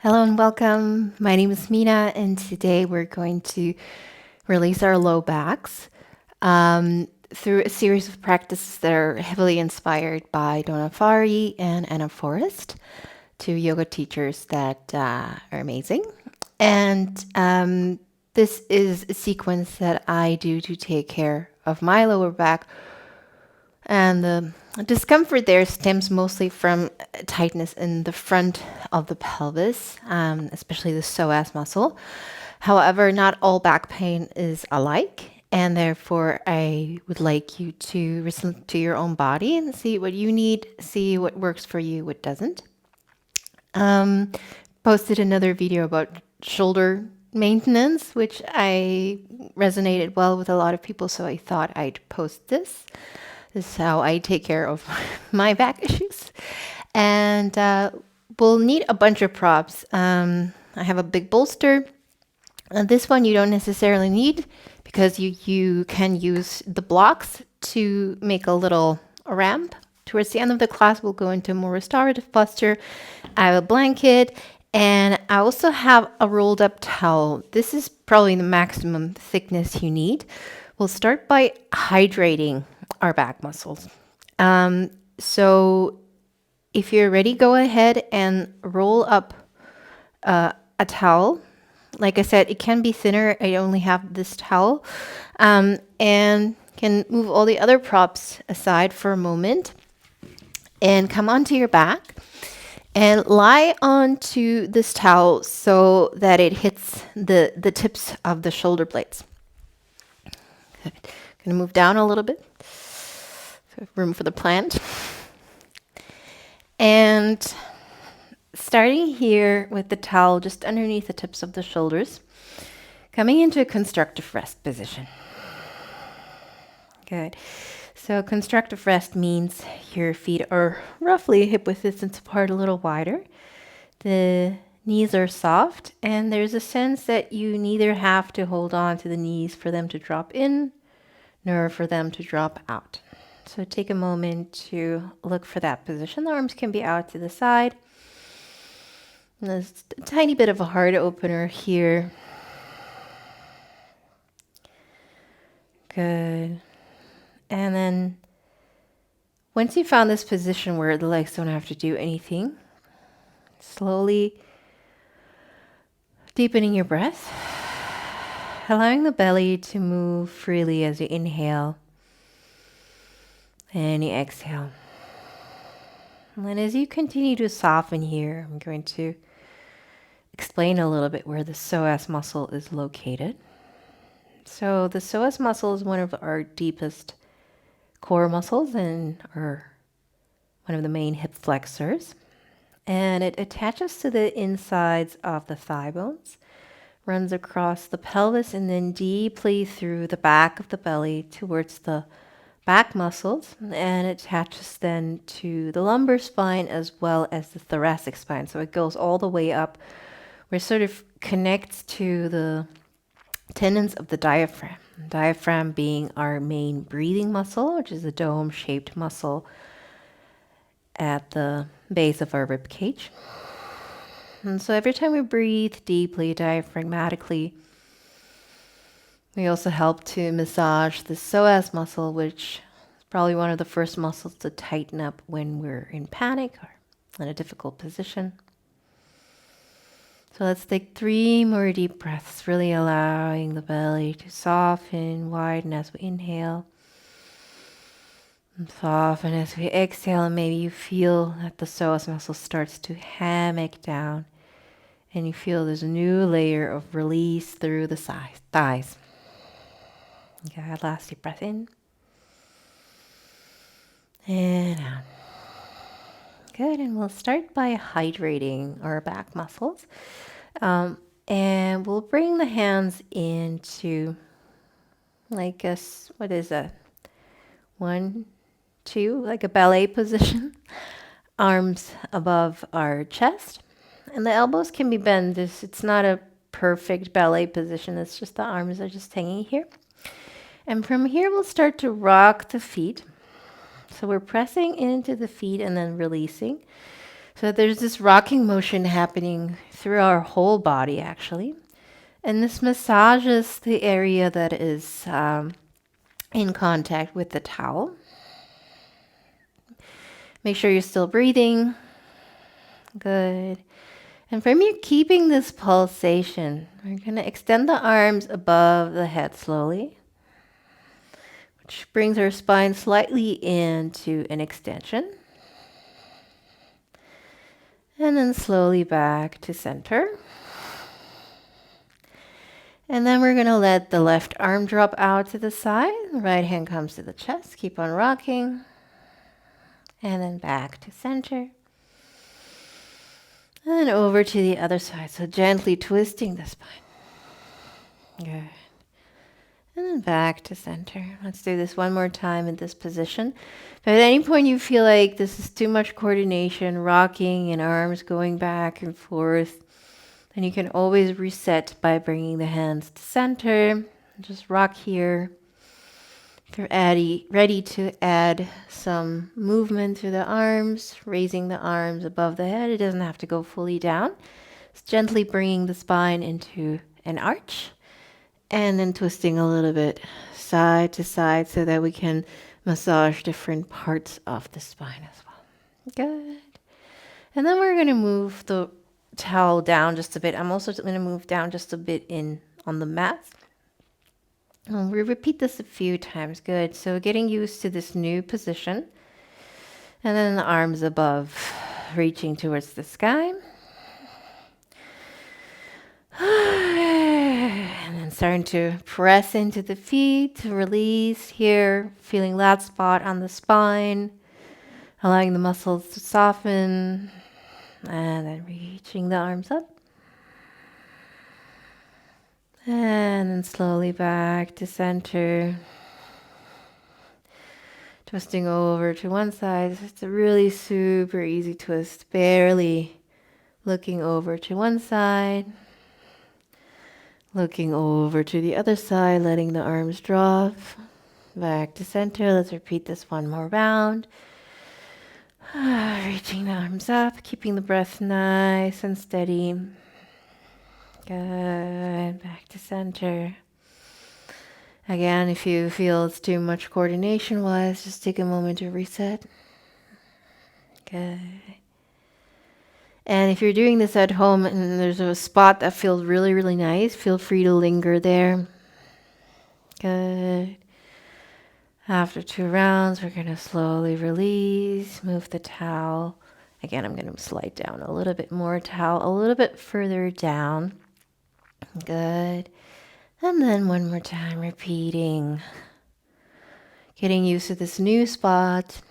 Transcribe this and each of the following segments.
Hello and welcome. My name is Mina, and today we're going to release our low backs through a series of practices that are heavily inspired by Donna Fari and Anna Forrest, two yoga teachers that are amazing. And this is a sequence that I do to take care of my lower back, and the discomfort there stems mostly from tightness in the front of the pelvis, especially the psoas muscle. However, not all back pain is alike, and therefore I would like you to listen to your own body and see what you need, see what works for you, what doesn't. Posted another video about shoulder maintenance, which I resonated well with a lot of people, so I thought I'd post this. This is how I take care of my back issues. And we'll need a bunch of props. I have a big bolster. And this one you don't necessarily need because you can use the blocks to make a little ramp. Towards the end of the class, we'll go into a more restorative posture. I have a blanket, and I also have a rolled up towel. This is probably the maximum thickness you need. We'll start by hydrating our back muscles. So if you're ready, go ahead and roll up a towel. Like I said, it can be thinner. I only have this towel, and can move all the other props aside for a moment and come onto your back and lie onto this towel so that it hits the tips of the shoulder blades. Good. Going to move down a little bit. Room for the plant. And starting here with the towel just underneath the tips of the shoulders, coming into a constructive rest position. Good. So constructive rest means your feet are roughly hip width distance apart, a little wider. The knees are soft, and there's a sense that you neither have to hold on to the knees for them to drop in, nor for them to drop out. So take a moment to look for that position. The arms can be out to the side. And there's a tiny bit of a heart opener here. Good. And then once you found this position where the legs don't have to do anything, slowly deepening your breath, allowing the belly to move freely as you inhale and you exhale. And as you continue to soften here, I'm going to explain a little bit where the psoas muscle is located. So the psoas muscle is one of our deepest core muscles and are one of the main hip flexors. And it attaches to the insides of the thigh bones, runs across the pelvis, and then deeply through the back of the belly towards the back muscles, and it attaches then to the lumbar spine as well as the thoracic spine. So it goes all the way up, where it sort of connects to the tendons of the diaphragm. The diaphragm being our main breathing muscle, which is a dome-shaped muscle at the base of our rib cage. And so every time we breathe deeply, diaphragmatically, we also help to massage the psoas muscle, which is probably one of the first muscles to tighten up when we're in panic or in a difficult position. So let's take 3 more deep breaths, really allowing the belly to soften, widen as we inhale. And soften as we exhale, and maybe you feel that the psoas muscle starts to hammock down, and you feel there's a new layer of release through the thighs. Good, last deep breath in. And out. Good, and we'll start by hydrating our back muscles. And we'll bring the hands into, like what is that? 1, 2, like a ballet position. Arms above our chest. And the elbows can be bent. It's not a perfect ballet position. It's just the arms are just hanging here. And from here, we'll start to rock the feet. So we're pressing into the feet and then releasing. So there's this rocking motion happening through our whole body, actually. And this massages the area that is in contact with the towel. Make sure you're still breathing. Good. And from you keeping this pulsation, we're going to extend the arms above the head slowly, which brings our spine slightly into an extension. And then slowly back to center. And then we're going to let the left arm drop out to the side. The right hand comes to the chest. Keep on rocking. And then back to center. And over to the other side. So gently twisting the spine. Good. And then back to center. Let's do this one more time in this position. If at any point you feel like this is too much coordination, rocking and arms going back and forth, then you can always reset by bringing the hands to center. Just rock here. If you're ready to add some movement to the arms, raising the arms above the head, it doesn't have to go fully down. It's gently bringing the spine into an arch. And then twisting a little bit side to side so that we can massage different parts of the spine as well. Good. And then we're going to move the towel down just a bit. I'm also going to move down just a bit on the mat. And we repeat this a few times. Good. So getting used to this new position. And then the arms above, reaching towards the sky. And then starting to press into the feet, to release here, feeling that spot on the spine, allowing the muscles to soften, and then reaching the arms up. And then slowly back to center, twisting over to one side. It's a really super easy twist, barely looking over to one side. Looking over to the other side, letting the arms drop. Back to center. Let's repeat this one more round. Reaching the arms up, keeping the breath nice and steady. Good. Back to center. Again, if you feel it's too much coordination-wise, just take a moment to reset. Good. And if you're doing this at home and there's a spot that feels really, really nice, feel free to linger there. Good. After 2 rounds, we're going to slowly release, move the towel. Again, I'm going to slide down a little bit more, towel a little bit further down. Good. And then one more time, repeating. Getting used to this new spot.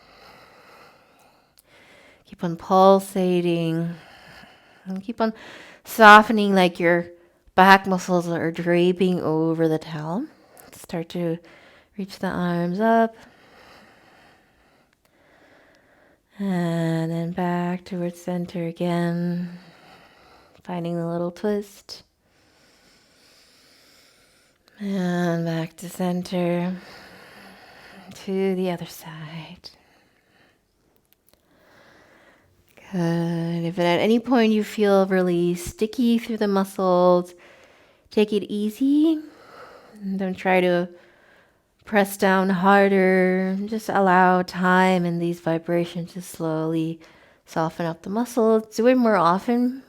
Keep on pulsating. And keep on softening like your back muscles are draping over the towel. Start to reach the arms up. And then back towards center again. Finding the little twist. And back to center. To the other side. Good. If at any point you feel really sticky through the muscles, take it easy. Don't try to press down harder. Just allow time and these vibrations to slowly soften up the muscles. Do it more often.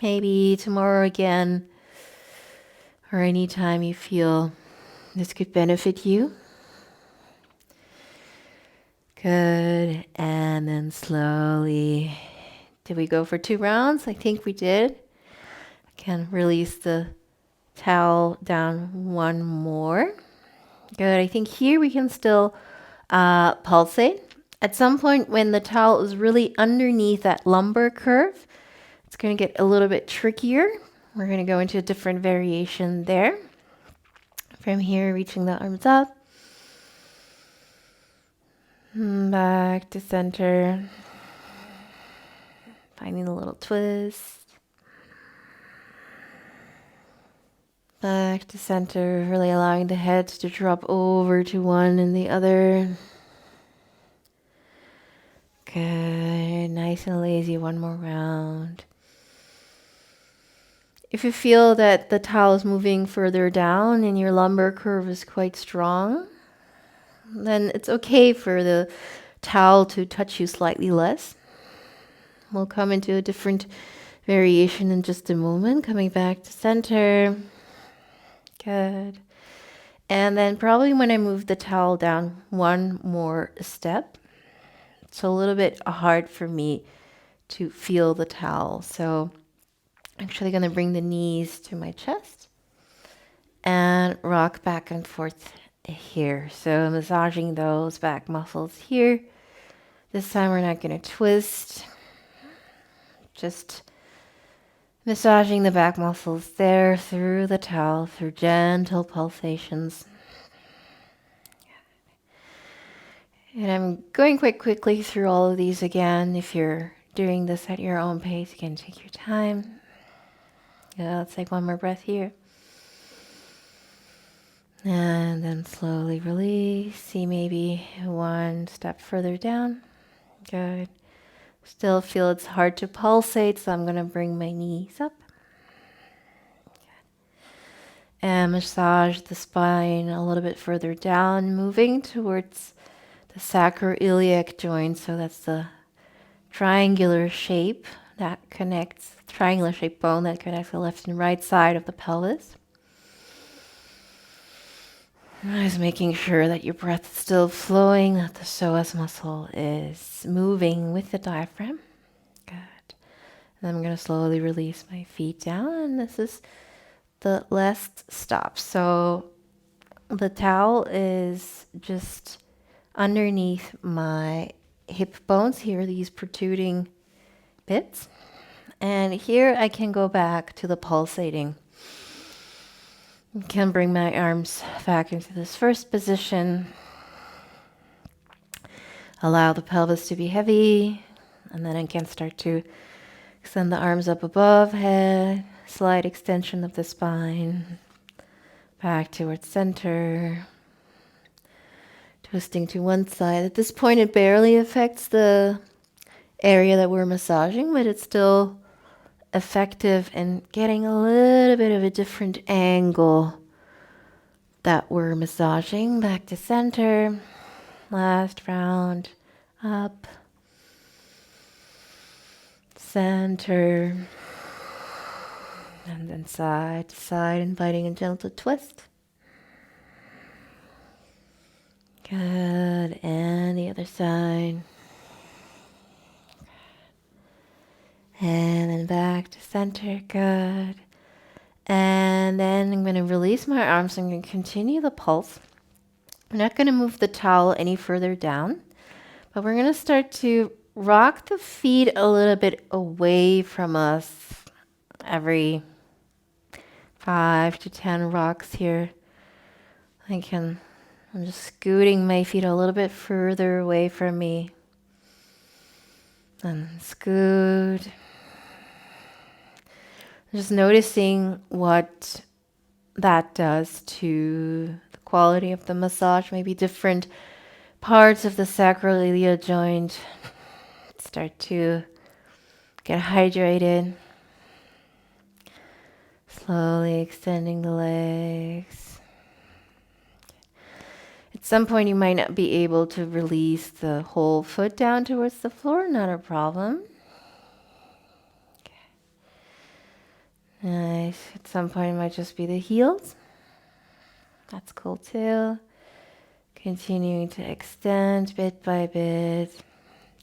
Maybe tomorrow again. Or anytime you feel this could benefit you. Good. And then slowly. Did we go for 2 rounds? I think we did. I can release the towel down one more. Good. I think here we can still pulsate. At some point when the towel is really underneath that lumbar curve, it's going to get a little bit trickier. We're going to go into a different variation there. From here, reaching the arms up. Back to center. Finding a little twist. Back to center, really allowing the heads to drop over to one and the other. Good. Nice and lazy. One more round. If you feel that the towel is moving further down and your lumbar curve is quite strong, then it's okay for the towel to touch you slightly less. We'll come into a different variation in just a moment. Coming back to center. Good. And then probably when I move the towel down one more step, it's a little bit hard for me to feel the towel. So I'm actually going to bring the knees to my chest and rock back and forth here. So massaging those back muscles here. This time we're not going to twist. Just massaging the back muscles there through the towel, through gentle pulsations. And I'm going quite quickly through all of these again. If you're doing this at your own pace, you can take your time. Yeah, let's take one more breath here. And then slowly release. See maybe one step further down. Good. Still feel it's hard to pulsate, so I'm going to bring my knees up. And massage the spine a little bit further down, moving towards the sacroiliac joint. So that's the triangular shape that connects, triangular shaped bone that connects the left and right side of the pelvis. Just making sure that your breath is still flowing, that the psoas muscle is moving with the diaphragm. Good. And I'm going to slowly release my feet down, and this is the last stop. So the towel is just underneath my hip bones here, these protruding bits. And here I can go back to the pulsating. I can bring my arms back into this first position. Allow the pelvis to be heavy. And then I can start to extend the arms up above head. Slight extension of the spine. Back towards center. Twisting to one side. At this point, it barely affects the area that we're massaging, but it's still effective in getting a little bit of a different angle that we're massaging. Back to center. Last round. Up. Center. And then side to side, inviting a gentle twist. Good. And the other side. And then back to center. Good. And then I'm going to release my arms. I'm going to continue the pulse. I'm not going to move the towel any further down, but we're going to start to rock the feet a little bit away from us every 5 to 10 rocks here. I'm just scooting my feet a little bit further away from me. And scoot. Just noticing what that does to the quality of the massage. Maybe different parts of the sacroiliac joint start to get hydrated. Slowly extending the legs. At some point you might not be able to release the whole foot down towards the floor, not a problem. Nice. At some point it might just be the heels. That's cool too. Continuing to extend bit by bit.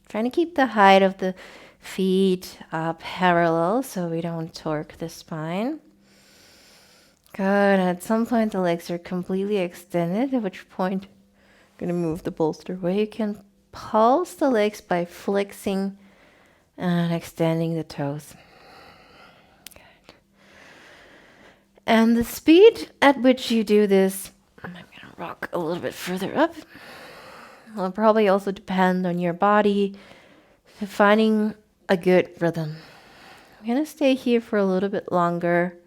Trying to keep the height of the feet parallel so we don't torque the spine. Good. At some point the legs are completely extended, at which point I'm going to move the bolster away. You can pulse the legs by flexing and extending the toes. And the speed at which you do this, I'm going to rock a little bit further up. Will probably also depend on your body. So finding a good rhythm. I'm going to stay here for a little bit longer.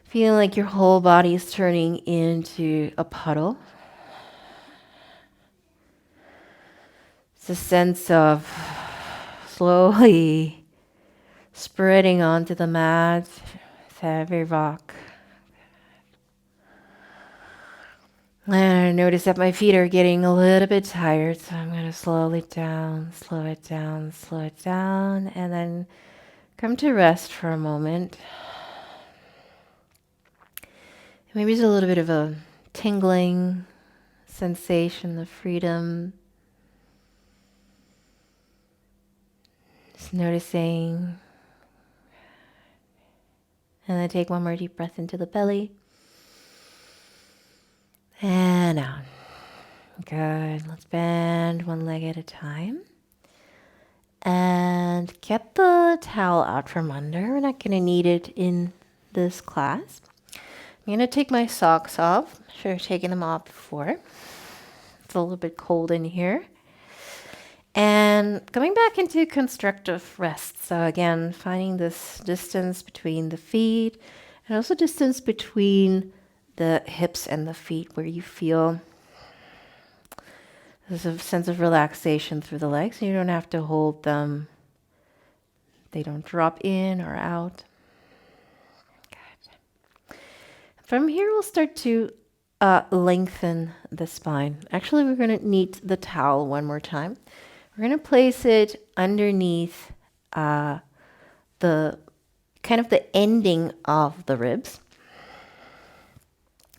Feeling like your whole body is turning into a puddle. It's a sense of slowly spreading onto the mat with every rock. And I notice that my feet are getting a little bit tired, so I'm going to slow it down, slow it down, slow it down, and then come to rest for a moment. Maybe there's a little bit of a tingling sensation of freedom. Just noticing. And then take one more deep breath into the belly. And out. Good. Let's bend one leg at a time. And get the towel out from under. We're not going to need it in this class. I'm going to take my socks off. Should have taken them off before. It's a little bit cold in here. And going back into constructive rest. So again, finding this distance between the feet and also distance between the hips and the feet where you feel there's a sense of relaxation through the legs. You don't have to hold them. They don't drop in or out. Good. From here, we'll start to lengthen the spine. Actually, we're going to knead the towel one more time. We're going to place it underneath the kind of the ending of the ribs.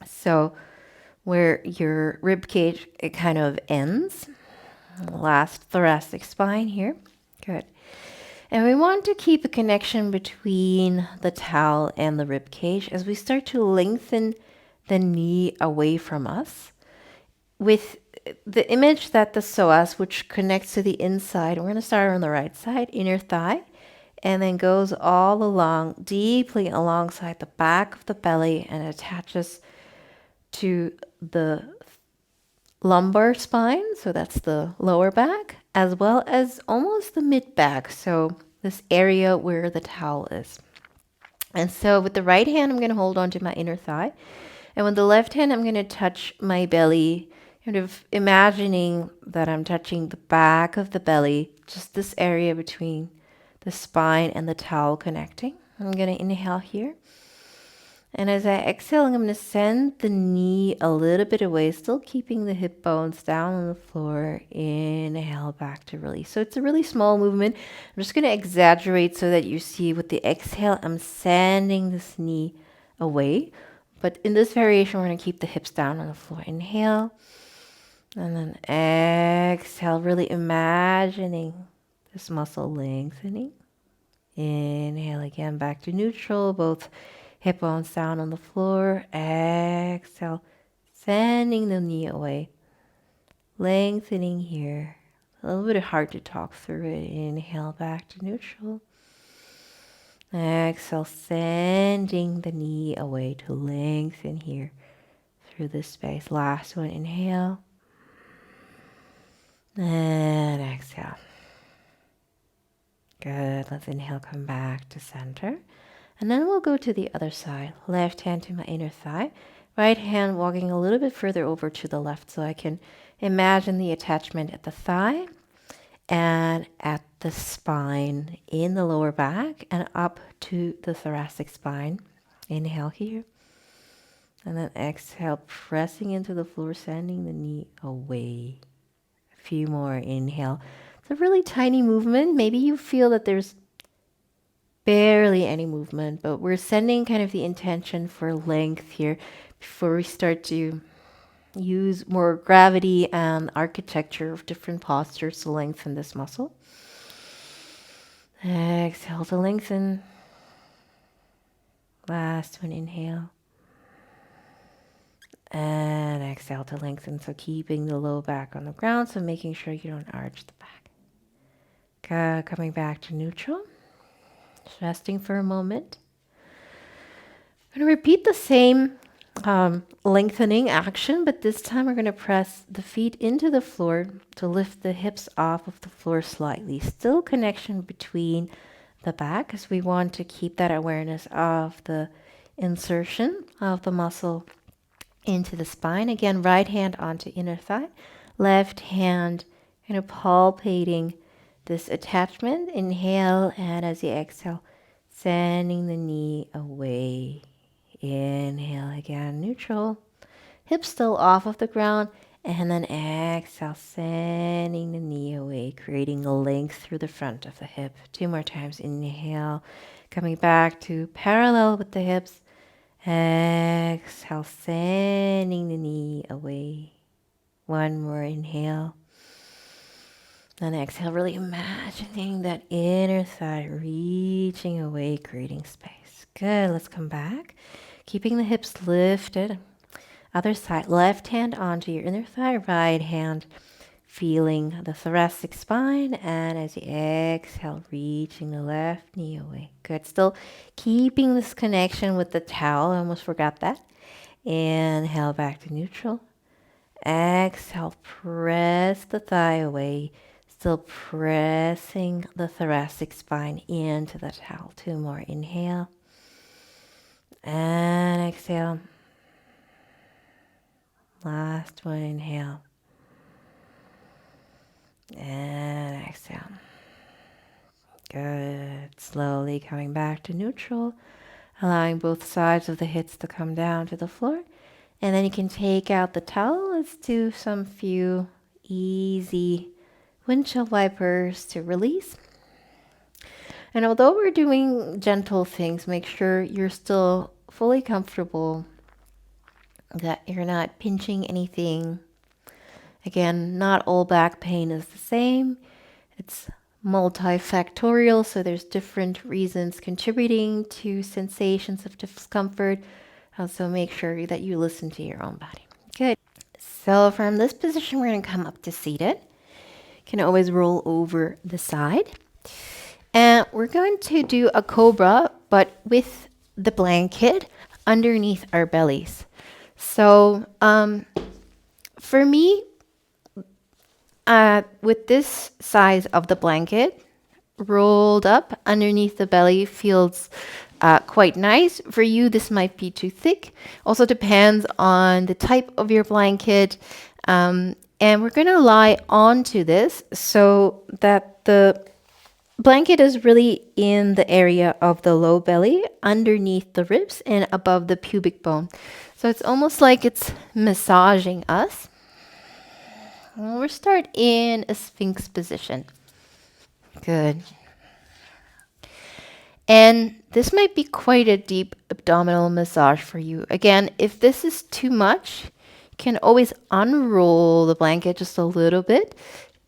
So where your rib cage, it kind of ends. Last thoracic spine here. Good. And we want to keep a connection between the towel and the rib cage as we start to lengthen the knee away from us with the image that the psoas, which connects to the inside, we're going to start on the right side, inner thigh, and then goes all along, deeply alongside the back of the belly and attaches to the lumbar spine, so that's the lower back, as well as almost the mid back, so this area where the towel is. And so with the right hand, I'm going to hold on to my inner thigh, and with the left hand, I'm going to touch my belly, kind of imagining that I'm touching the back of the belly, just this area between the spine and the towel connecting. I'm going to inhale here. And as I exhale, I'm going to send the knee a little bit away, still keeping the hip bones down on the floor. Inhale back to release. So it's a really small movement. I'm just going to exaggerate so that you see with the exhale, I'm sending this knee away. But in this variation, we're going to keep the hips down on the floor. Inhale. And then exhale, really imagining this muscle lengthening. Inhale again, back to neutral, both hip bones down on the floor. Exhale, sending the knee away. Lengthening here. A little bit hard to talk through it. Inhale, back to neutral. Exhale, sending the knee away to lengthen here through this space. Last one, inhale. And exhale. Good. Let's inhale, come back to center. And then we'll go to the other side. Left hand to my inner thigh. Right hand walking a little bit further over to the left so I can imagine the attachment at the thigh and at the spine in the lower back and up to the thoracic spine. Inhale here. And then exhale, pressing into the floor, sending the knee away. A few more. Inhale. It's a really tiny movement. Maybe you feel that there's barely any movement, but we're sending kind of the intention for length here before we start to use more gravity and architecture of different postures to lengthen this muscle. Exhale to lengthen. Last one, inhale. And exhale to lengthen. So keeping the low back on the ground, so making sure you don't arch the back. Coming back to neutral. Resting for a moment. I'm going to repeat the same lengthening action, but this time we're going to press the feet into the floor to lift the hips off of the floor slightly. Still connection between the back, as we want to keep that awareness of the insertion of the muscle into the spine. Again, right hand onto inner thigh, left hand Kind of palpating this attachment. Inhale, and as you exhale, sending the knee away. Inhale again, neutral. Hips still off of the ground. And then exhale, sending the knee away, creating a length through the front of the hip. 2 more times. Inhale, coming back to parallel with the hips. Exhale, sending the knee away. 1 more inhale. Then exhale, really imagining that inner thigh reaching away, creating space. Good, let's come back. Keeping the hips lifted. Other side, left hand onto your inner thigh, right hand feeling the thoracic spine. And as you exhale, reaching the left knee away. Good, still keeping this connection with the towel. I almost forgot that. Inhale back to neutral. Exhale, press the thigh away. Still pressing the thoracic spine into the towel. 2 more. Inhale. And exhale. Last one. Inhale. And exhale. Good. Slowly coming back to neutral. Allowing both sides of the hips to come down to the floor. And then you can take out the towel. Let's do some few easy windshield wipers to release. And although we're doing gentle things, make sure you're still fully comfortable, that you're not pinching anything. Again, not all back pain is the same. It's multifactorial, so there's different reasons contributing to sensations of discomfort. Also make sure that you listen to your own body. Good. So from this position, we're going to come up to seated. Can always roll over the side. And we're going to do a cobra, but with the blanket underneath our bellies. So for me, with this size of the blanket, rolled up underneath the belly feels quite nice. For you, this might be too thick. Also depends on the type of your blanket. And we're going to lie onto this so that the blanket is really in the area of the low belly, underneath the ribs and above the pubic bone. So it's almost like it's massaging us. We'll start in a Sphinx position. Good. And this might be quite a deep abdominal massage for you. Again, if this is too much, can always unroll the blanket just a little bit,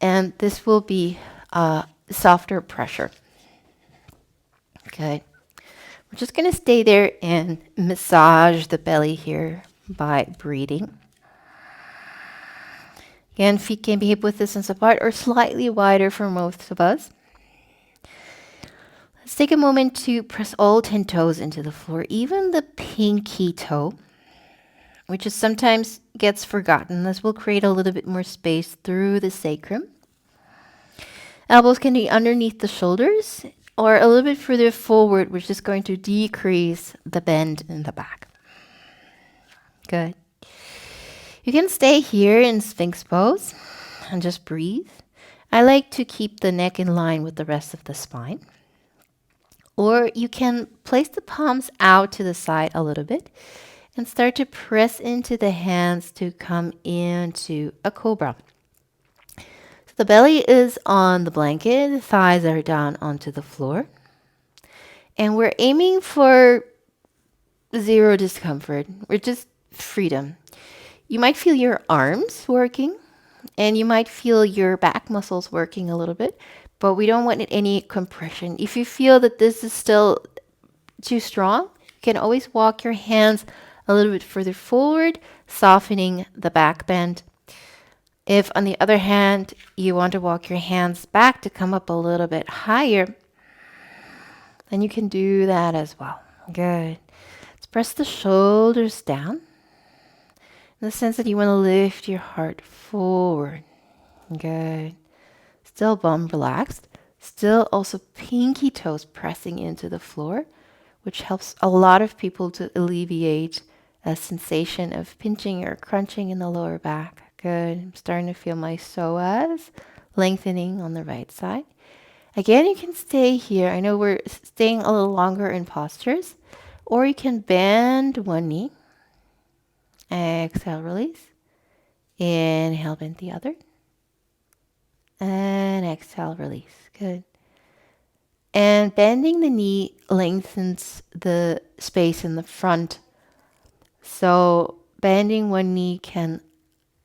and this will be softer pressure. Okay, we're just going to stay there and massage the belly here by breathing. Again, feet can be hip width distance apart or slightly wider for most of us. Let's take a moment to press all 10 toes into the floor, even the pinky toe, which is sometimes gets forgotten. This will create a little bit more space through the sacrum. Elbows can be underneath the shoulders or a little bit further forward, which is going to decrease the bend in the back. Good. You can stay here in Sphinx pose and just breathe. I like to keep the neck in line with the rest of the spine. Or you can place the palms out to the side a little bit and start to press into the hands to come into a cobra. So the belly is on the blanket, the thighs are down onto the floor. And we're aiming for zero discomfort. We're just freedom. You might feel your arms working and you might feel your back muscles working a little bit, but we don't want any compression. If you feel that this is still too strong, you can always walk your hands a little bit further forward, softening the back bend. If, on the other hand, you want to walk your hands back to come up a little bit higher, then you can do that as well. Good. Let's press the shoulders down in the sense that you want to lift your heart forward. Good. Still bum relaxed. Still also pinky toes pressing into the floor, which helps a lot of people to alleviate a sensation of pinching or crunching in the lower back. Good. I'm starting to feel my psoas lengthening on the right side. Again, you can stay here. I know we're staying a little longer in postures, or you can bend one knee. Exhale, release. Inhale, bend the other. And exhale, release. Good. And bending the knee lengthens the space in the front. So bending one knee can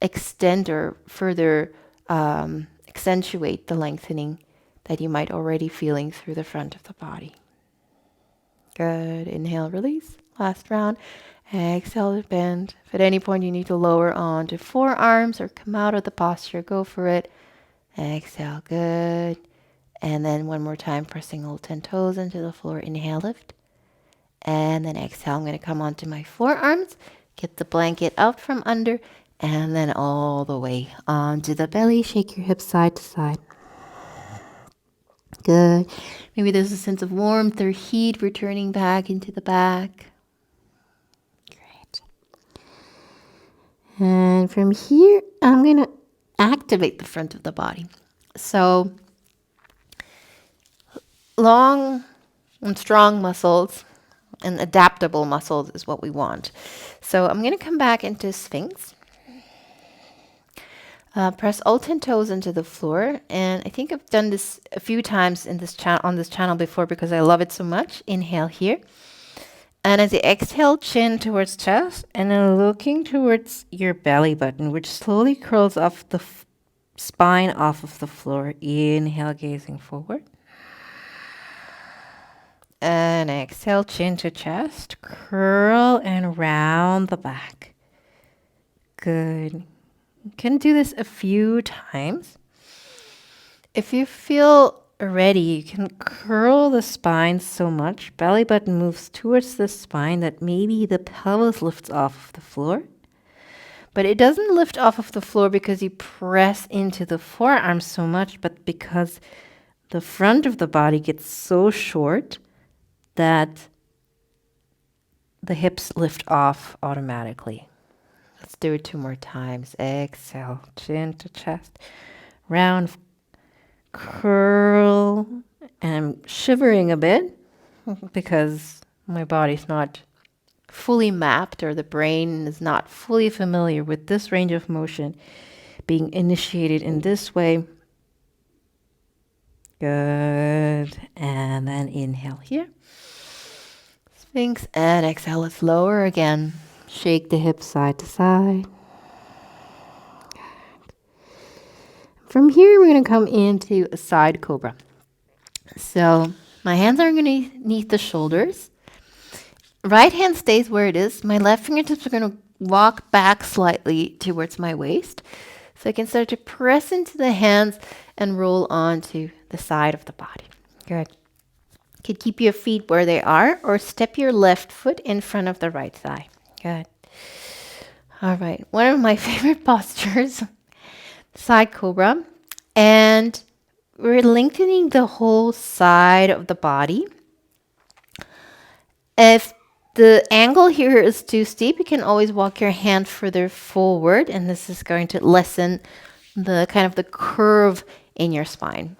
extend or further accentuate the lengthening that you might already feeling through the front of the body. Good. Inhale, release. Last round. Exhale, bend. If at any point you need to lower onto forearms or come out of the posture, go for it. Exhale, good. And then one more time, pressing all 10 toes into the floor. Inhale, lift. And then exhale, I'm going to come onto my forearms, get the blanket out from under, and then all the way onto the belly. Shake your hips side to side. Good. Maybe there's a sense of warmth or heat returning back into the back. Great. And from here, I'm going to activate the front of the body. So long and strong muscles and adaptable muscles is what we want. So I'm going to come back into Sphinx. Press all 10 toes into the floor. And I think I've done this a few times in this on this channel before because I love it so much. Inhale here. And as you exhale, chin towards chest, and then looking towards your belly button, which slowly curls off the spine off of the floor. Inhale, gazing forward. And exhale, chin to chest, curl and round the back. Good. You can do this a few times. If you feel ready, you can curl the spine so much, belly button moves towards the spine that maybe the pelvis lifts off of the floor. But it doesn't lift off of the floor because you press into the forearms so much, but because the front of the body gets so short that the hips lift off automatically. Let's do it 2 more times. Exhale, chin to chest, round, curl, and I'm shivering a bit because my body's not fully mapped, or the brain is not fully familiar with this range of motion being initiated in this way. Good. And then inhale here. Sphinx, and exhale. Let's lower again. Shake the hips side to side. From here, we're going to come into a side cobra. So my hands are underneath the shoulders. Right hand stays where it is. My left fingertips are going to walk back slightly towards my waist. So I can start to press into the hands and roll onto the side of the body. Good. You could keep your feet where they are or step your left foot in front of the right thigh. Good. All right. One of my favorite postures, side cobra. And we're lengthening the whole side of the body. If the angle here is too steep, you can always walk your hand further forward, and this is going to lessen the kind of the curve in your spine.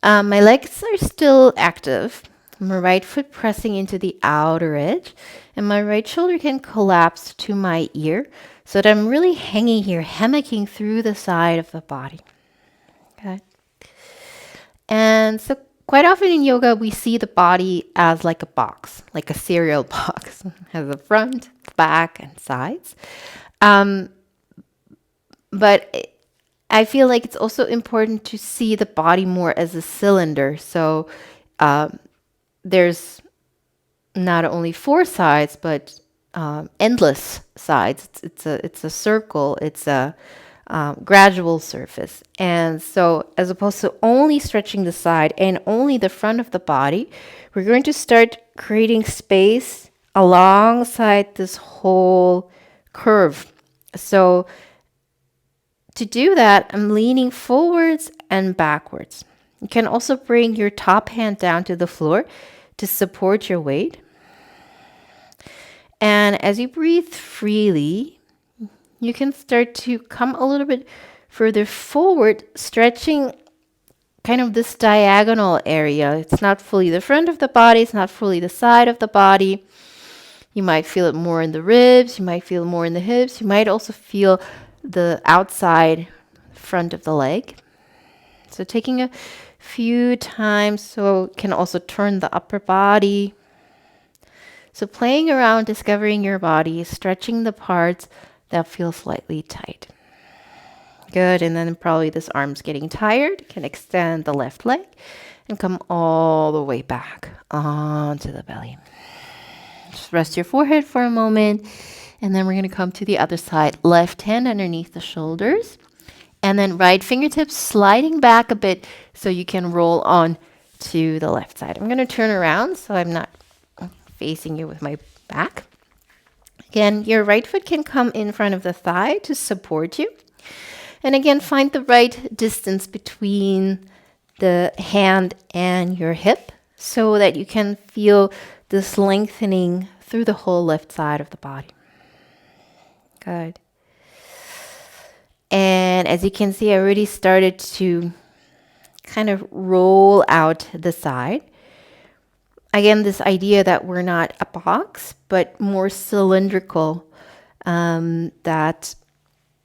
My legs are still active. My right foot pressing into the outer edge, and my right shoulder can collapse to my ear so that I'm really hanging here, hammocking through the side of the body. Okay. And so quite often in yoga, we see the body as like a box, like a cereal box. It has a front, back, and sides. But I feel like it's also important to see the body more as a cylinder. So there's not only 4 sides, but endless sides. It's a circle. It's a gradual surface. And so as opposed to only stretching the side and only the front of the body, we're going to start creating space alongside this whole curve. So to do that, I'm leaning forwards and backwards. You can also bring your top hand down to the floor to support your weight. And as you breathe freely, you can start to come a little bit further forward, stretching kind of this diagonal area. It's not fully the front of the body, it's not fully the side of the body. You might feel it more in the ribs, you might feel more in the hips, you might also feel the outside front of the leg. So taking a few times so it can also turn the upper body. So playing around, discovering your body, stretching the parts that feel slightly tight. Good, and then probably this arm's getting tired. You can extend the left leg and come all the way back onto the belly. Just rest your forehead for a moment, and then we're going to come to the other side. Left hand underneath the shoulders, and then right fingertips sliding back a bit so you can roll on to the left side. I'm going to turn around so I'm not facing you with my back. Again, your right foot can come in front of the thigh to support you. And again, find the right distance between the hand and your hip so that you can feel this lengthening through the whole left side of the body. Good. And as you can see, I already started to kind of roll out the side. Again, this idea that we're not a box, but more cylindrical, that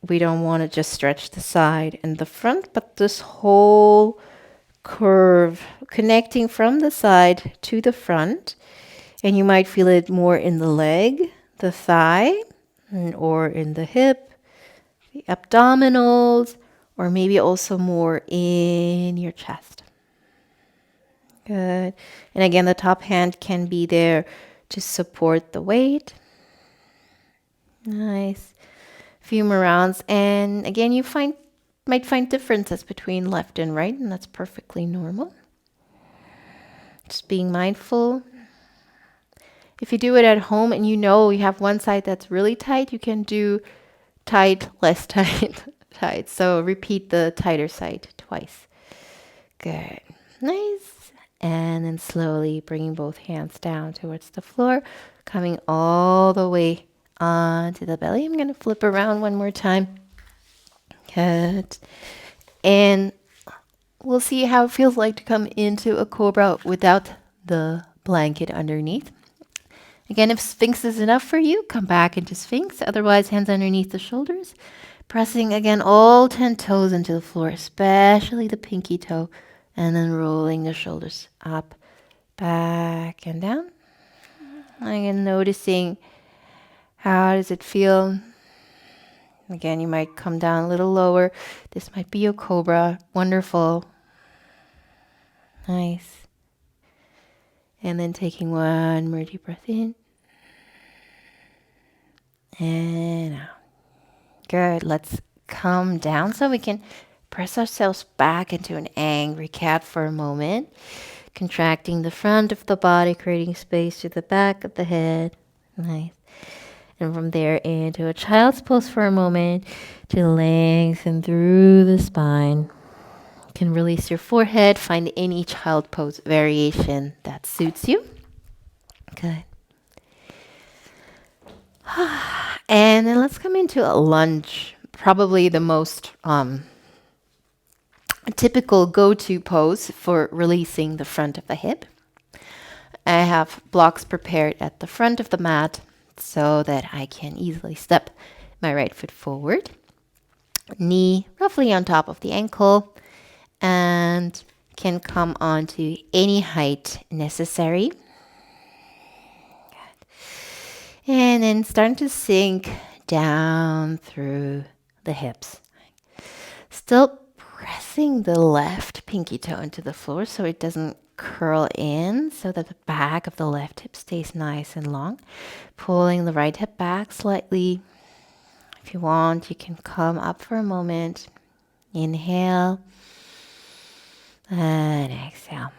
we don't want to just stretch the side and the front, but this whole curve connecting from the side to the front. And you might feel it more in the leg, the thigh, or in the hip, the abdominals, or maybe also more in your chest. Good. And again, the top hand can be there to support the weight. Nice. Few more rounds. And again, you might find differences between left and right, and that's perfectly normal. Just being mindful. If you do it at home and you know you have one side that's really tight, you can do tight, less tight, tight. So repeat the tighter side twice. Good. Nice. And then slowly bringing both hands down towards the floor, coming all the way onto the belly. I'm going to flip around one more time. Good. And we'll see how it feels like to come into a cobra without the blanket underneath. Again, if Sphinx is enough for you, come back into Sphinx. Otherwise, hands underneath the shoulders. Pressing again all 10 toes into the floor, especially the pinky toe. And then rolling the shoulders up, back, and down. Again, noticing how does it feel. Again, you might come down a little lower. This might be a cobra. Wonderful. Nice. And then taking one more deep breath in. And out. Good. Let's come down so we can press ourselves back into an angry cat for a moment. Contracting the front of the body, creating space to the back of the head. Nice. And from there into a child's pose for a moment to lengthen through the spine. You can release your forehead, find any child pose variation that suits you. Good. And then let's come into a lunge. Probably the most typical go-to pose for releasing the front of the hip. I have blocks prepared at the front of the mat so that I can easily step my right foot forward. Knee roughly on top of the ankle and can come onto any height necessary. Good. And then starting to sink down through the hips. Still pressing the left pinky toe into the floor so it doesn't curl in, so that the back of the left hip stays nice and long. Pulling the right hip back slightly. If you want, you can come up for a moment. Inhale and exhale.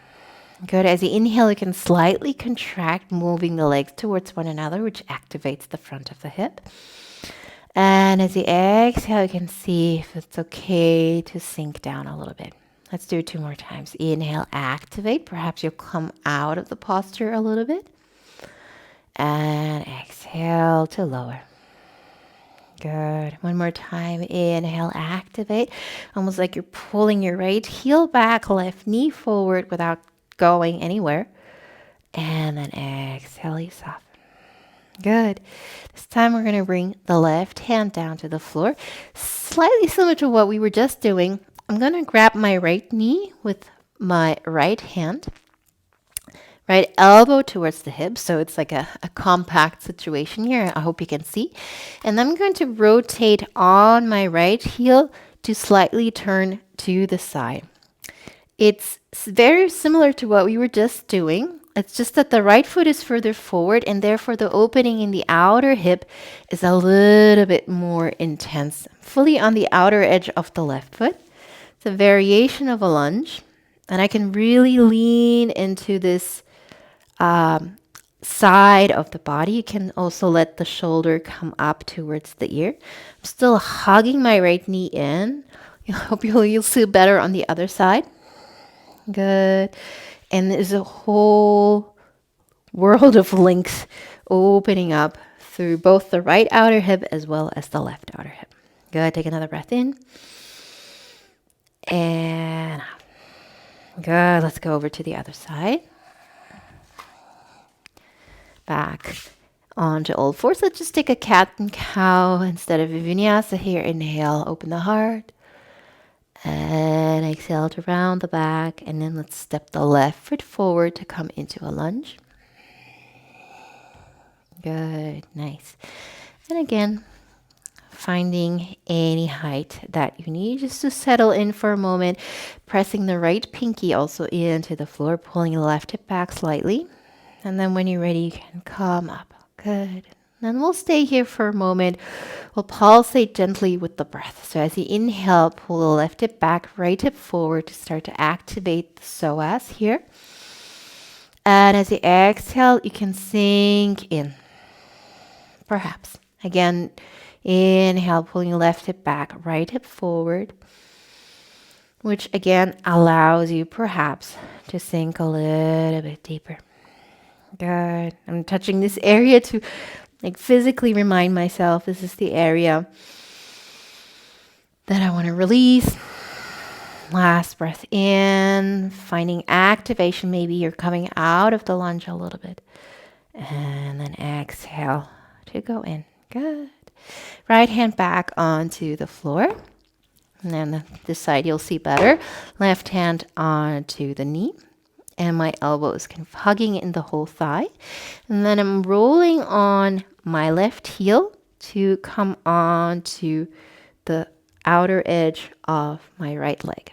Good. As you inhale, you can slightly contract, moving the legs towards one another, which activates the front of the hip. And as you exhale, you can see if it's okay to sink down a little bit. Let's do it 2 more times. Inhale, activate. Perhaps you'll come out of the posture a little bit. And exhale to lower. Good. One more time. Inhale, activate. Almost like you're pulling your right heel back, left knee forward without going anywhere. And then exhale, you soften. Good. This time we're going to bring the left hand down to the floor. Slightly similar to what we were just doing. I'm going to grab my right knee with my right hand. Right elbow towards the hip, so it's like a compact situation here. I hope you can see. And I'm going to rotate on my right heel to slightly turn to the side. It's very similar to what we were just doing. It's just that the right foot is further forward, and therefore the opening in the outer hip is a little bit more intense, fully on the outer edge of the left foot. It's a variation of a lunge, and I can really lean into this side of the body. You can also let the shoulder come up towards the ear. I'm still hugging my right knee in. I hope you'll feel better on the other side. Good. And there's a whole world of length opening up through both the right outer hip as well as the left outer hip. Good. Take another breath in. And out. Good. Let's go over to the other side. Back onto all fours. Let's just take a cat and cow instead of a vinyasa here. Inhale, open the heart. And exhale to round the back. And then let's step the left foot forward to come into a lunge. Good, nice. And again, finding any height that you need just to settle in for a moment. Pressing the right pinky also into the floor, pulling the left hip back slightly. And then when you're ready, you can come up. Good. Then we'll stay here for a moment. We'll pulsate gently with the breath. So as you inhale, pull the left hip back, right hip forward to start to activate the psoas here. And as you exhale, you can sink in. Perhaps. Again, inhale, pulling your left hip back, right hip forward, which again allows you perhaps to sink a little bit deeper. Good. I'm touching this area to physically remind myself this is the area that I want to release. Last breath in, finding activation. Maybe you're coming out of the lunge a little bit. And then exhale to go in. Good. Right hand back onto the floor. And then this side you'll see better. Left hand onto the knee. And my elbow is kind of hugging in the whole thigh. And then I'm rolling on my left heel to come on to the outer edge of my right leg.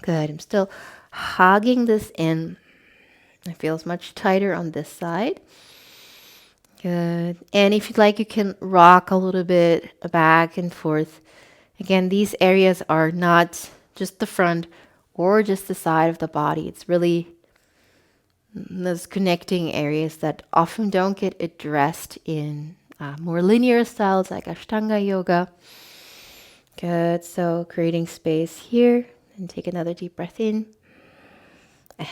Good. I'm still hugging this in. It feels much tighter on this side. Good. And if you'd like, you can rock a little bit back and forth. Again, these areas are not just the front or just the side of the body. It's really those connecting areas that often don't get addressed in more linear styles like Ashtanga yoga. Good. So creating space here. And take another deep breath in.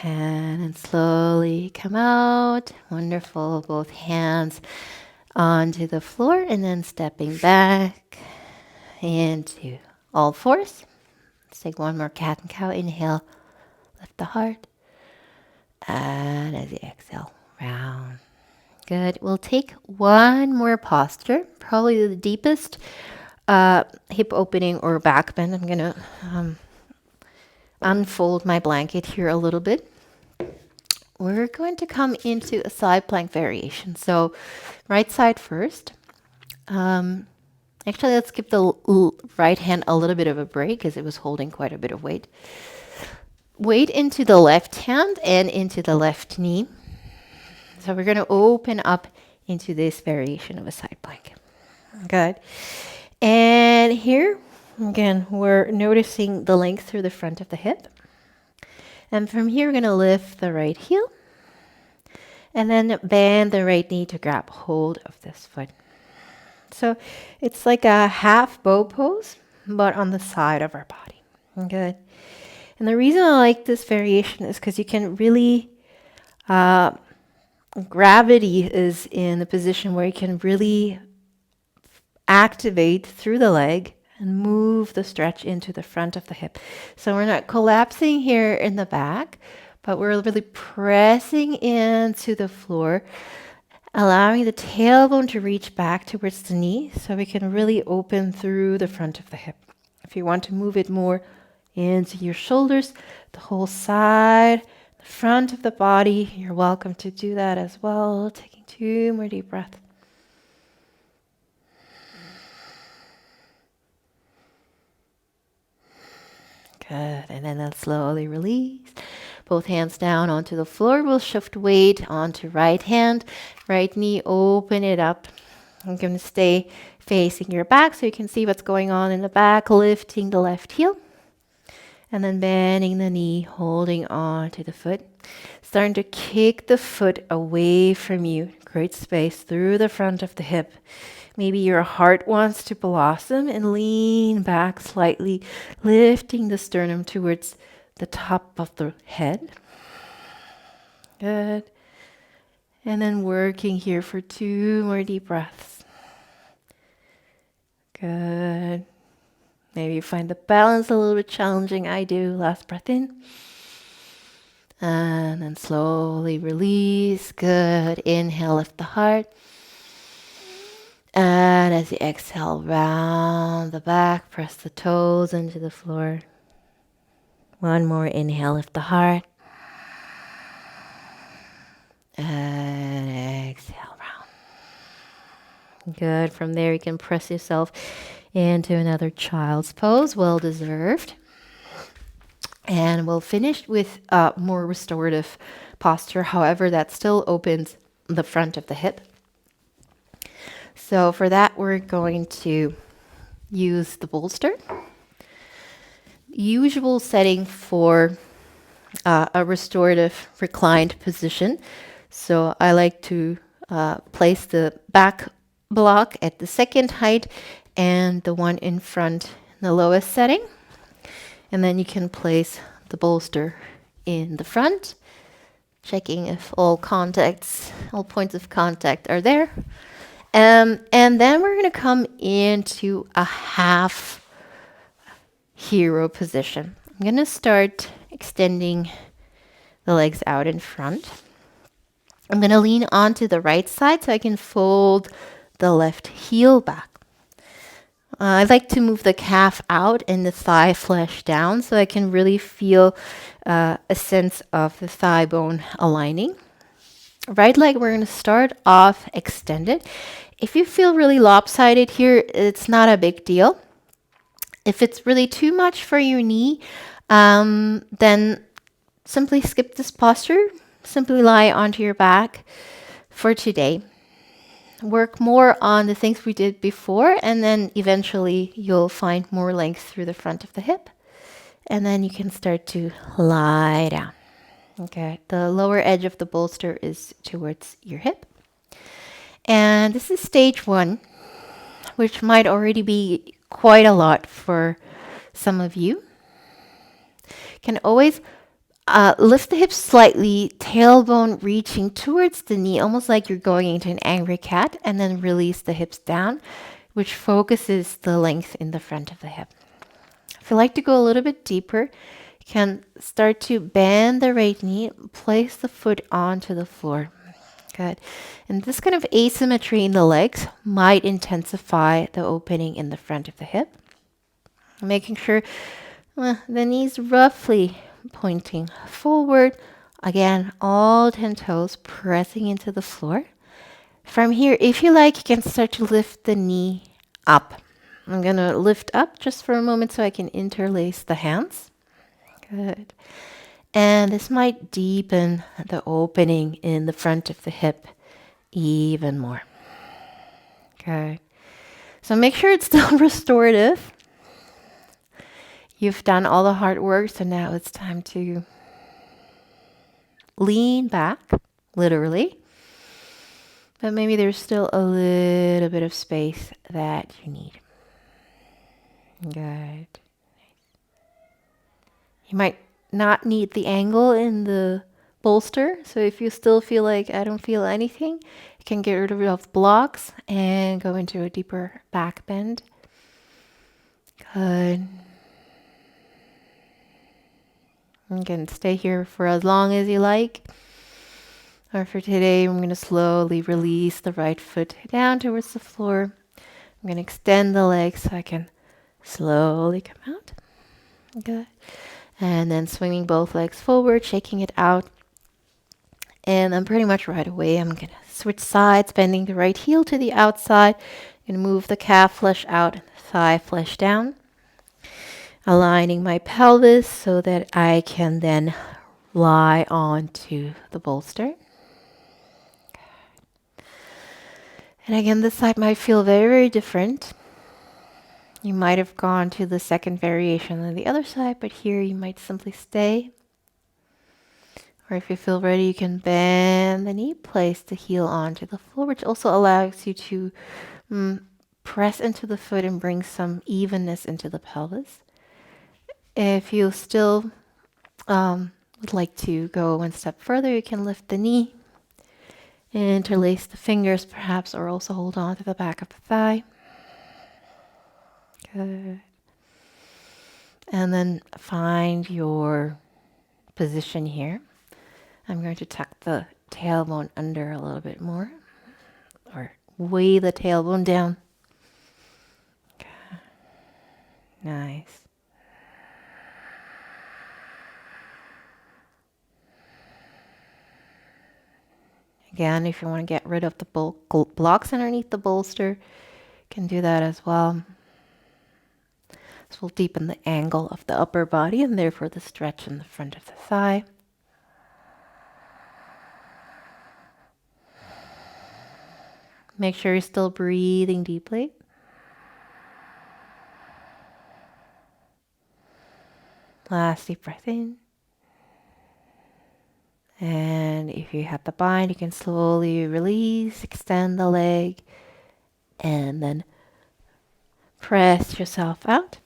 And slowly come out. Wonderful. Both hands onto the floor and then stepping back into all fours. Let's take one more cat and cow. Inhale, lift the heart. And as you exhale, round. Good. We'll take one more posture, probably the deepest hip opening or back bend. I'm going to unfold my blanket here a little bit. We're going to come into a side plank variation. So right side first. Actually, let's give the right hand a little bit of a break because it was holding quite a bit of weight. Weight into the left hand and into the left knee. So we're going to open up into this variation of a side plank. Good. And here, again, we're noticing the length through the front of the hip. And from here, we're going to lift the right heel. And then bend the right knee to grab hold of this foot. So it's like a half bow pose, but on the side of our body. Good. And the reason I like this variation is because you can really, gravity is in the position where you can really activate through the leg and move the stretch into the front of the hip. So we're not collapsing here in the back, but we're really pressing into the floor, allowing the tailbone to reach back towards the knee so we can really open through the front of the hip. If you want to move it more into your shoulders, the whole side, the front of the body, you're welcome to do that as well. Taking 2 more deep breaths. Good. And then slowly release. Both hands down onto the floor. We'll shift weight onto right hand. Right knee, open it up. I'm going to stay facing your back so you can see what's going on in the back. Lifting the left heel. And then bending the knee, holding on to the foot. Starting to kick the foot away from you. Create space through the front of the hip. Maybe your heart wants to blossom and lean back slightly, lifting the sternum towards the top of the head. Good. And then working here for 2 more deep breaths. Good. Maybe you find the balance a little bit challenging. I do. Last breath in. And then slowly release. Good. Inhale, lift the heart. And as you exhale, round the back, press the toes into the floor. One more inhale, lift the heart. And exhale, round. Good. From there, you can press yourself into another child's pose, well deserved. And we'll finish with more restorative posture. However, that still opens the front of the hip. So for that, we're going to use the bolster. Usual setting for a restorative reclined position. So I like to place the back block at the second height and the one in front in the lowest setting. And then you can place the bolster in the front, checking if all points of contact are there. And then we're going to come into a half hero position. I'm going to start extending the legs out in front. I'm going to lean onto the right side so I can fold the left heel back. I like to move the calf out and the thigh flesh down so I can really feel a sense of the thigh bone aligning. Right leg, we're going to start off extended. If you feel really lopsided here, it's not a big deal. If it's really too much for your knee, then simply skip this posture. Simply lie onto your back for today. Work more on the things we did before, and then eventually you'll find more length through the front of the hip. And then you can start to lie down. Okay, the lower edge of the bolster is towards your hip. And this is stage 1, which might already be quite a lot for some of you. Can always lift the hips slightly, tailbone reaching towards the knee, almost like you're going into an angry cat, and then release the hips down, which focuses the length in the front of the hip. If you like to go a little bit deeper, you can start to bend the right knee, place the foot onto the floor. Good. And this kind of asymmetry in the legs might intensify the opening in the front of the hip. Making sure the knees roughly pointing forward. Again, all 10 toes pressing into the floor. From here, if you like, you can start to lift the knee up. I'm going to lift up just for a moment so I can interlace the hands. Good. And this might deepen the opening in the front of the hip even more. Okay. So make sure it's still restorative. You've done all the hard work, so now it's time to lean back, literally. But maybe there's still a little bit of space that you need. Good. You might not need the angle in the bolster. So if you still feel like I don't feel anything, you can get rid of blocks and go into a deeper back bend. Good. You can stay here for as long as you like. Or for today, I'm going to slowly release the right foot down towards the floor. I'm going to extend the legs so I can slowly come out. Good. And then swinging both legs forward, shaking it out. And then pretty much right away, I'm going to switch sides, bending the right heel to the outside. I'm going to move the calf flesh out and the thigh flesh down. Aligning my pelvis so that I can then lie onto the bolster. And again, this side might feel very, very different. You might have gone to the second variation on the other side, but here you might simply stay. Or if you feel ready, you can bend the knee, place the heel onto the floor, which also allows you to press into the foot and bring some evenness into the pelvis. If you still would like to go one step further, you can lift the knee, interlace the fingers perhaps, or also hold on to the back of the thigh. Good. And then find your position here. I'm going to tuck the tailbone under a little bit more, or weigh the tailbone down. Okay. Nice. Again, if you want to get rid of the blocks underneath the bolster, you can do that as well. This will deepen the angle of the upper body and therefore the stretch in the front of the thigh. Make sure you're still breathing deeply. Last deep breath in. And if you have the bind, you can slowly release, extend the leg, and then press yourself out.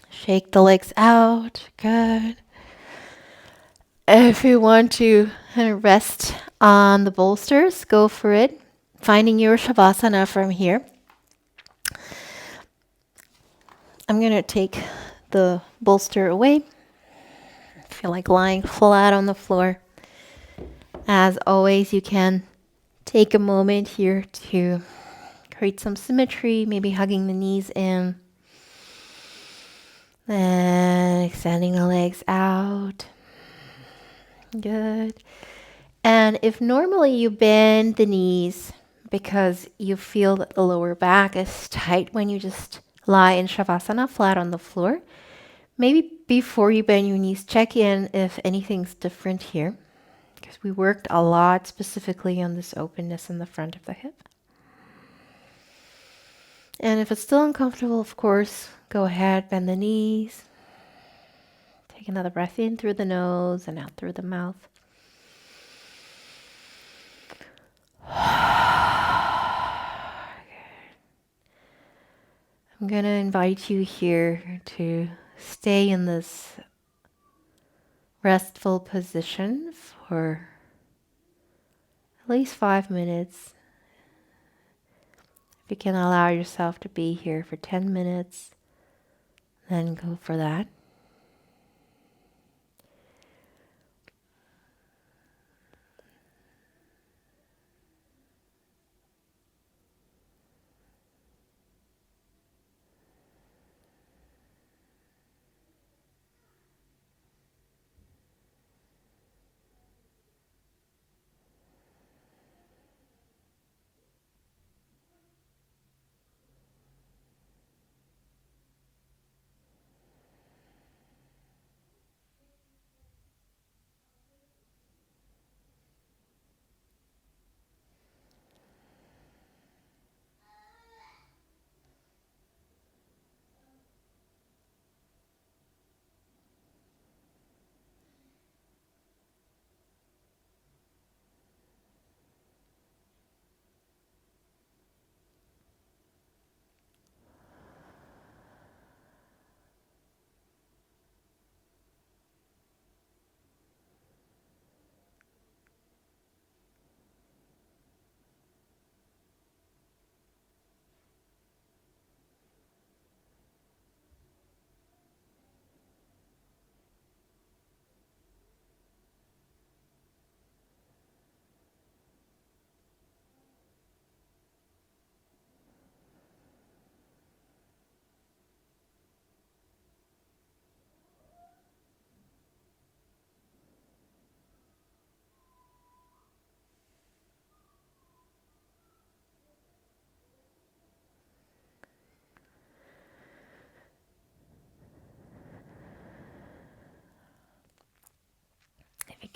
Shake the legs out. Good. If you want to rest on the bolsters, go for it. Finding your Savasana from here. I'm going to take the bolster away. Feel like lying flat on the floor. As always, you can take a moment here to create some symmetry, maybe hugging the knees in. Then extending the legs out. Good. And if normally you bend the knees because you feel that the lower back is tight when you just lie in Shavasana flat on the floor, maybe before you bend your knees, check in if anything's different here, because we worked a lot specifically on this openness in the front of the hip. And if it's still uncomfortable, of course, go ahead, bend the knees. Take another breath in through the nose and out through the mouth. I'm going to invite you here to stay in this restful position for at least 5 minutes. If you can allow yourself to be here for 10 minutes, then go for that.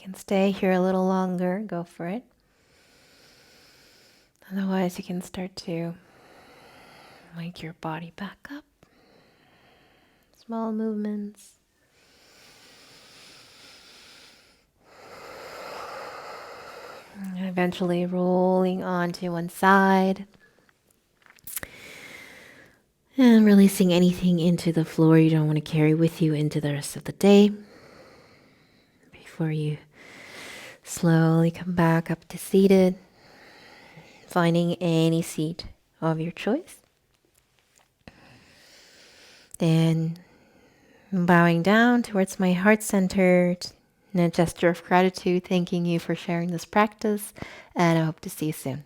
can stay here a little longer, go for it. Otherwise, you can start to wake your body back up. Small movements. And eventually rolling onto one side. And releasing anything into the floor you don't want to carry with you into the rest of the day. Before you slowly come back up to seated. Finding any seat of your choice. Then bowing down towards my heart center in a gesture of gratitude, thanking you for sharing this practice, and I hope to see you soon.